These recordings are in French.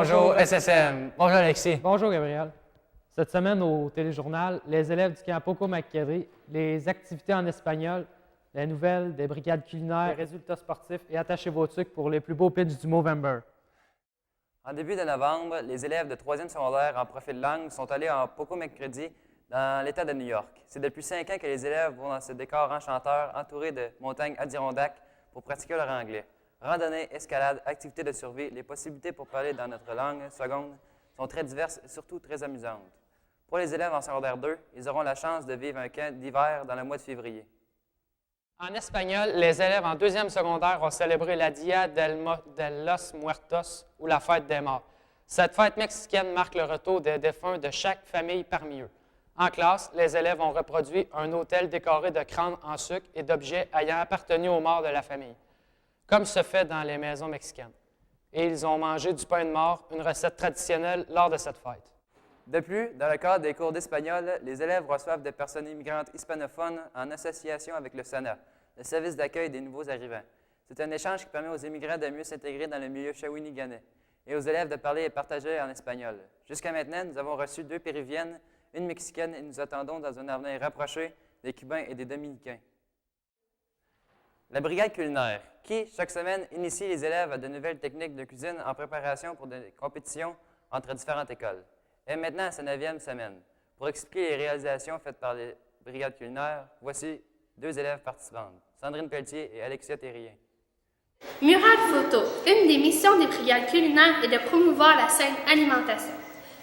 Bonjour SSM. Bonjour Alexis. Bonjour Gabriel. Cette semaine au téléjournal, les élèves du camp Poco McCready, les activités en espagnol, les nouvelles des brigades culinaires, les résultats sportifs et attachez vos trucs pour les plus beaux pitchs du Movember. En début de novembre, les élèves de 3e secondaire en profil langue sont allés en Poco McCready dans l'État de New York. C'est depuis 5 ans que les élèves vont dans ce décor enchanteur entouré de montagnes Adirondacks pour pratiquer leur anglais. Randonnée, escalade, activités de survie, les possibilités pour parler dans notre langue seconde sont très diverses et surtout très amusantes. Pour les élèves en secondaire 2, ils auront la chance de vivre un camp d'hiver dans le mois de février. En espagnol, les élèves en 2e secondaire ont célébré la Dia de los Muertos, ou la fête des morts. Cette fête mexicaine marque le retour des défunts de chaque famille parmi eux. En classe, les élèves ont reproduit un autel décoré de crânes en sucre et d'objets ayant appartenu aux morts de la famille, comme se fait dans les maisons mexicaines. Et ils ont mangé du pain de mort, une recette traditionnelle lors de cette fête. De plus, dans le cadre des cours d'espagnol, les élèves reçoivent des personnes immigrantes hispanophones en association avec le SANA, le service d'accueil des nouveaux arrivants. C'est un échange qui permet aux immigrants de mieux s'intégrer dans le milieu shawiniganais et aux élèves de parler et partager en espagnol. Jusqu'à maintenant, nous avons reçu 2 péruviennes, une mexicaine et nous attendons dans un avenir rapproché des Cubains et des Dominicains. La brigade culinaire, qui, chaque semaine, initie les élèves à de nouvelles techniques de cuisine en préparation pour des compétitions entre différentes écoles, est maintenant à sa 9e semaine. Pour expliquer les réalisations faites par les brigades culinaires, voici 2 élèves participantes, Sandrine Pelletier et Alexia Thérien. Mural Photo. Une des missions des brigades culinaires est de promouvoir la saine alimentation.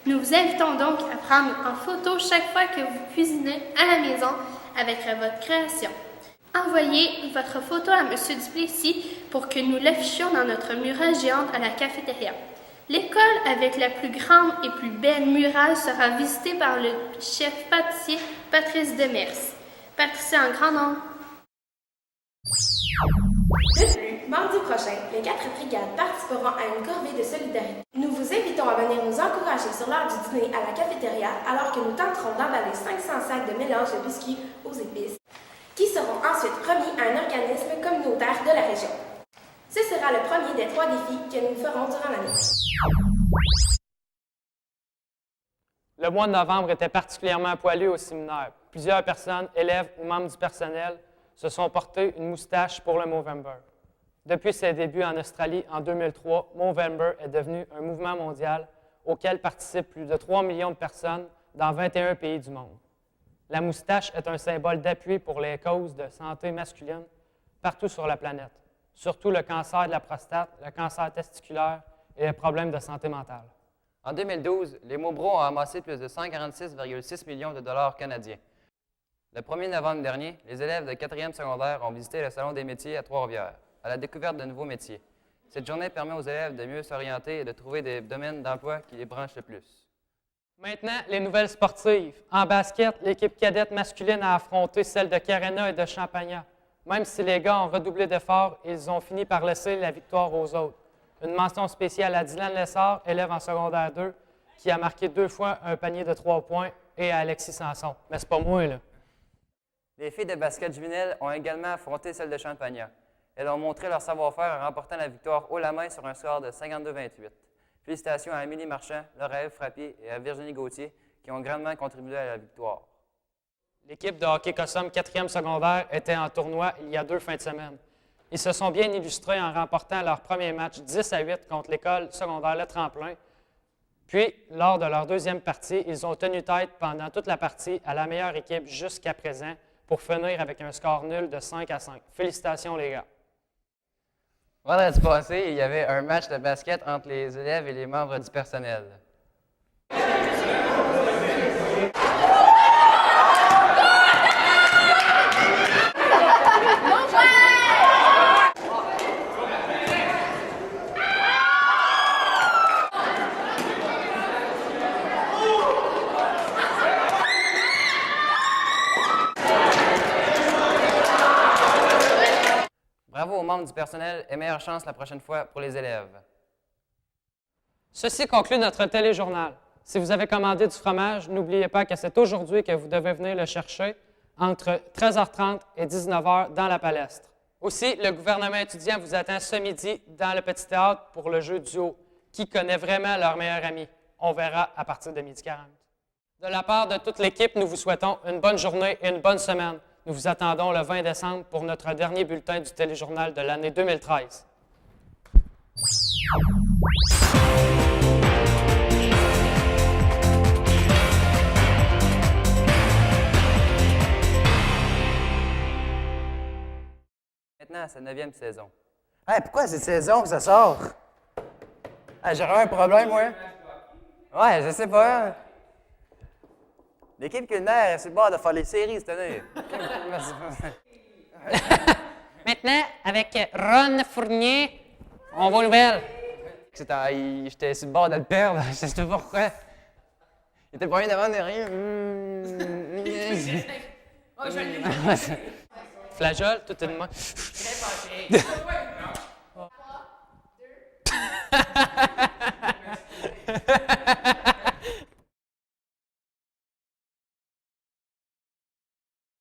Nous vous invitons donc à prendre en photo chaque fois que vous cuisinez à la maison avec votre création. Envoyez votre photo à M. Duplessis pour que nous l'affichions dans notre murale géante à la cafétéria. L'école avec la plus grande et plus belle murale sera visitée par le chef pâtissier Patrice Demers. Pâtissier en grand nombre. De plus, mardi prochain, les 4 brigades participeront à une corvée de solidarité. Nous vous invitons à venir nous encourager sur l'heure du dîner à la cafétéria alors que nous tenterons d'emballer 500 sacs de mélange de biscuits aux épices qui seront ensuite remis à un organisme communautaire de la région. Ce sera le premier des 3 défis que nous ferons durant l'année. Le mois de novembre était particulièrement poilu au séminaire. Plusieurs personnes, élèves ou membres du personnel, se sont portés une moustache pour le Movember. Depuis ses débuts en Australie en 2003, Movember est devenu un mouvement mondial auquel participent plus de 3 millions de personnes dans 21 pays du monde. La moustache est un symbole d'appui pour les causes de santé masculine partout sur la planète, surtout le cancer de la prostate, le cancer testiculaire et les problèmes de santé mentale. En 2012, les Mobro ont amassé plus de 146,6 millions de dollars canadiens. Le 1er novembre dernier, les élèves de 4e secondaire ont visité le Salon des métiers à Trois-Rivières, à la découverte de nouveaux métiers. Cette journée permet aux élèves de mieux s'orienter et de trouver des domaines d'emploi qui les branchent le plus. Maintenant, les nouvelles sportives. En basket, l'équipe cadette masculine a affronté celle de Carena et de Champagnat. Même si les gars ont redoublé d'efforts, ils ont fini par laisser la victoire aux autres. Une mention spéciale à Dylan Lessard, élève en secondaire 2, qui a marqué 2 fois un panier de 3 points, et à Alexis Sanson. Mais c'est pas moi, là. Les filles de basket juvénile ont également affronté celles de Champagnat. Elles ont montré leur savoir-faire en remportant la victoire haut la main sur un score de 52-28. Félicitations à Amélie Marchand, Laura Frappier et à Virginie Gauthier qui ont grandement contribué à la victoire. L'équipe de hockey Cossum 4e secondaire était en tournoi il y a 2 fins de semaine. Ils se sont bien illustrés en remportant leur premier match 10-8 contre l'école secondaire Le Tremplin. Puis, lors de leur 2e partie, ils ont tenu tête pendant toute la partie à la meilleure équipe jusqu'à présent pour finir avec un score nul de 5-5. Félicitations les gars! Vendredi passé, il y avait un match de basket entre les élèves et les membres du personnel. Bravo aux membres du personnel et meilleure chance la prochaine fois pour les élèves. Ceci conclut notre téléjournal. Si vous avez commandé du fromage, n'oubliez pas que c'est aujourd'hui que vous devez venir le chercher entre 13h30 et 19h dans la palestre. Aussi, le gouvernement étudiant vous attend ce midi dans le petit théâtre pour le jeu duo qui connaît vraiment leur meilleur ami? On verra à partir de 12h40. De la part de toute l'équipe, nous vous souhaitons une bonne journée et une bonne semaine. Nous vous attendons le 20 décembre pour notre dernier bulletin du téléjournal de l'année 2013. Maintenant, à sa 9e saison. Hey, pourquoi cette saison que ça sort? Hey, j'aurais un problème, ouais. Ouais, je sais pas. L'équipe culinaire est sur le bord de faire les séries cette année. Maintenant, avec Ron Fournier, on va aux nouvelles. J'étais sur le bord de le perdre, je sais pas pourquoi. Il était pas bien devant derrière. Flageole, tout est de moi.